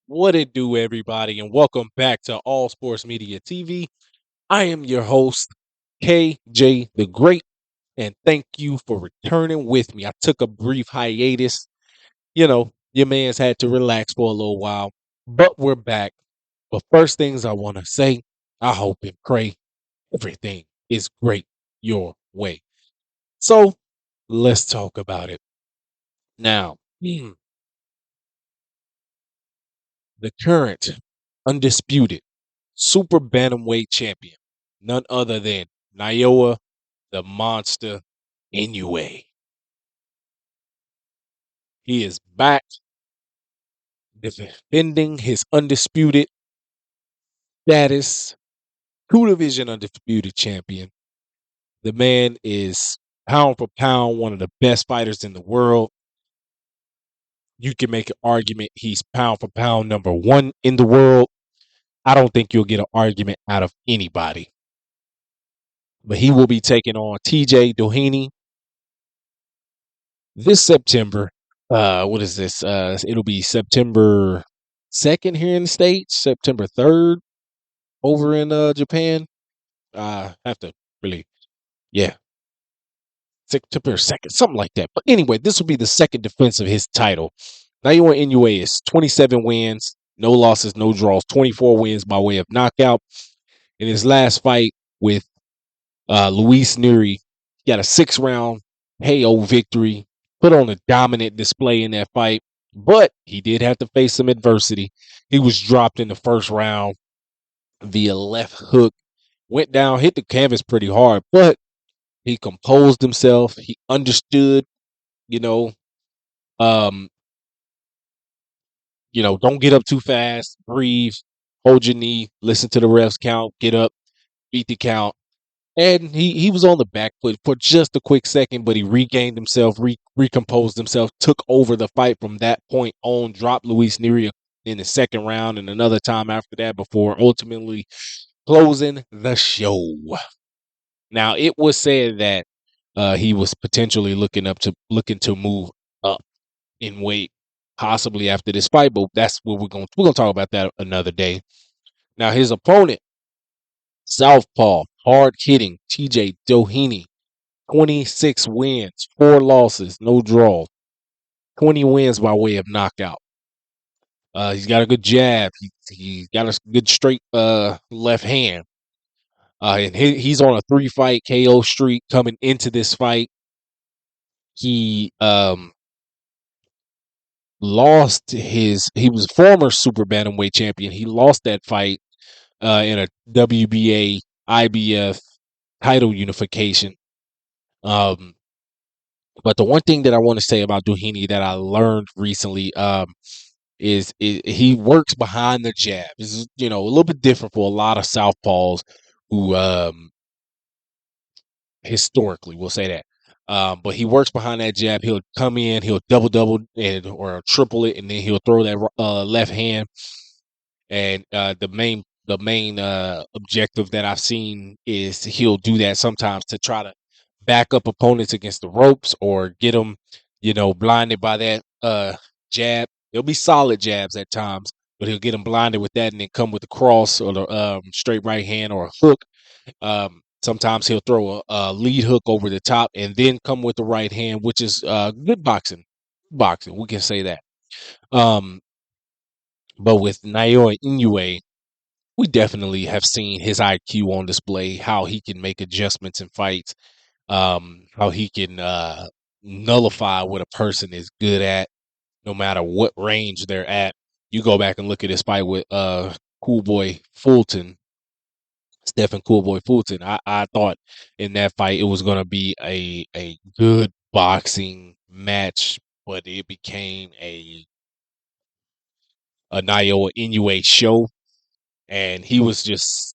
What it do, everybody, and welcome back to All Sports Media TV. I am your host, KJ the Great, and thank you for returning with me. I took a brief hiatus. Your man's had to relax for a little while, but we're back. But first things I want to say, I hope and pray everything is great your way. So let's talk about it. Now, the current undisputed super bantamweight champion, none other than Naoya the Monster Inoue. He is back defending his undisputed status, two division undisputed champion. The man is pound for pound one of the best fighters in the world. You can make an argument he's pound for pound number one in the world. I don't think you'll get an argument out of anybody. But he will be taking on TJ Doheny this September. What is this? It'll be September 2nd here in the States, September 3rd over in Japan. Have to really, yeah, September 2nd, something like that. But anyway, this will be the second defense of his title. Naoya Inoue is 27 wins, no losses, no draws, 24 wins by way of knockout. In his last fight with Luis Neri, he got a 6 round KO victory, put on a dominant display in that fight, but he did have to face some adversity. He was dropped in the first round via left hook, went down, hit the canvas pretty hard, but he composed himself. He understood, you know, um, don't get up too fast, breathe, hold your knee, listen to the refs count, get up, beat the count. And he was on the back foot for just a quick second, but he regained himself, recomposed himself, took over the fight from that point on, dropped Luis Neri in the second round and another time after that before ultimately closing the show. Now, it was said that he was potentially looking to move up in weight, possibly after this fight, but that's what we're gonna talk about that another day. Now, his opponent, Southpaw, hard hitting TJ Doheny, 26 wins, 4 losses, no draws, 20 wins by way of knockout. He's got a good jab. He's got a good straight left hand. And he's on a 3 fight KO streak coming into this fight. He he was former super bantamweight champion. He lost that fight in a WBA IBF title unification. Um, but the one thing that I want to say about Doheny that I learned recently is he works behind the jab. This is a little bit different for a lot of southpaws who historically we'll say that. But he works behind that jab. He'll come in, he'll double and or triple it, and then he'll throw that left hand. And the main objective that I've seen is he'll do that sometimes to try to back up opponents against the ropes or get them, blinded by that jab. It'll be solid jabs at times, but he'll get them blinded with that and then come with the cross or the straight right hand or a hook. Sometimes he'll throw a lead hook over the top and then come with the right hand, which is good boxing. Boxing, we can say that. Um, but with Naoya Inoue, we definitely have seen his IQ on display, how he can make adjustments in fights, how he can nullify what a person is good at, no matter what range they're at. You go back and look at his fight with Cool Boy Fulton, Stephen Cool Boy Fulton. I thought in that fight it was going to be a good boxing match, but it became a Naoya Inoue show, and he was just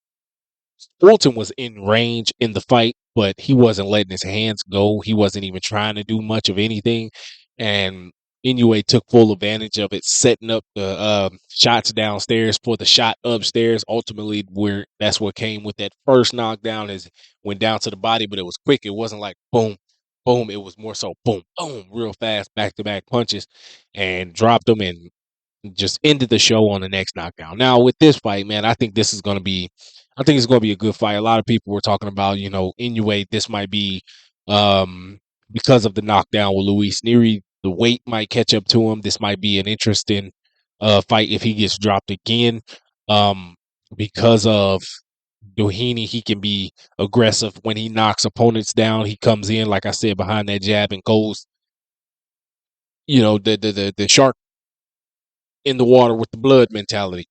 Fulton was in range in the fight, but he wasn't letting his hands go. He wasn't even trying to do much of anything. And Inoue took full advantage of it, setting up the shots downstairs for the shot upstairs. Ultimately, where that's what came with that first knockdown is went down to the body, but it was quick. It wasn't like boom, boom. It was more so boom, boom, real fast, back to back punches, and dropped him. And just ended the show on the next knockdown. Now with this fight, man, I think it's gonna be a good fight. A lot of people were talking about, Inoue. This might be um, because of the knockdown with Luis Nery. The weight might catch up to him. This might be an interesting fight if he gets dropped again. Um, because of Doheny, he can be aggressive when he knocks opponents down. He comes in, like I said, behind that jab and goes, the shark in the water with the blood mentality.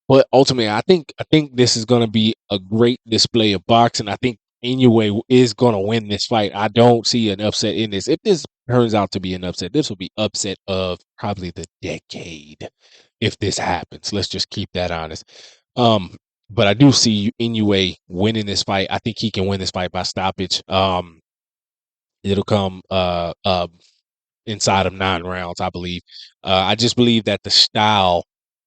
But ultimately, I think this is going to be a great display of boxing. I think Inoue is going to win this fight. I don't see an upset in this. If this turns out to be an upset, this will be upset of probably the decade. If this happens, let's just keep that honest. Um, but I do see Inoue winning this fight. I think he can win this fight by stoppage. It'll come inside of 9 rounds, I believe. I just believe that the style,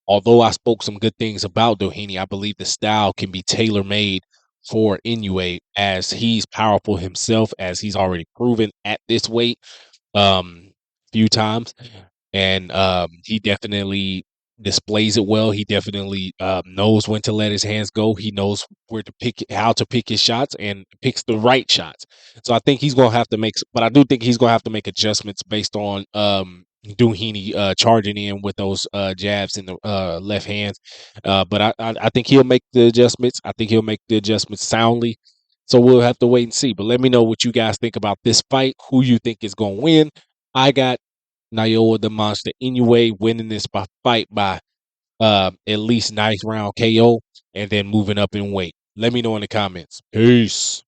although I spoke some good things about Doheny, I believe the style can be tailor made for Inoue as he's powerful himself, as he's already proven at this weight few times, and he definitely displays it well. He definitely knows when to let his hands go. He knows where to pick, how to pick his shots, and picks the right shots. So I think he's gonna have to make, but I do think he's gonna have to make adjustments based on Doheny charging in with those jabs in the left hands. But I think he'll make the adjustments. I think he'll make the adjustments soundly. So we'll have to wait and see. But let me know what you guys think about this fight. Who you think is gonna win? I got Naoya the Monster Inoue winning this fight by at least ninth round KO and then moving up in weight. Let me know in the comments. Peace.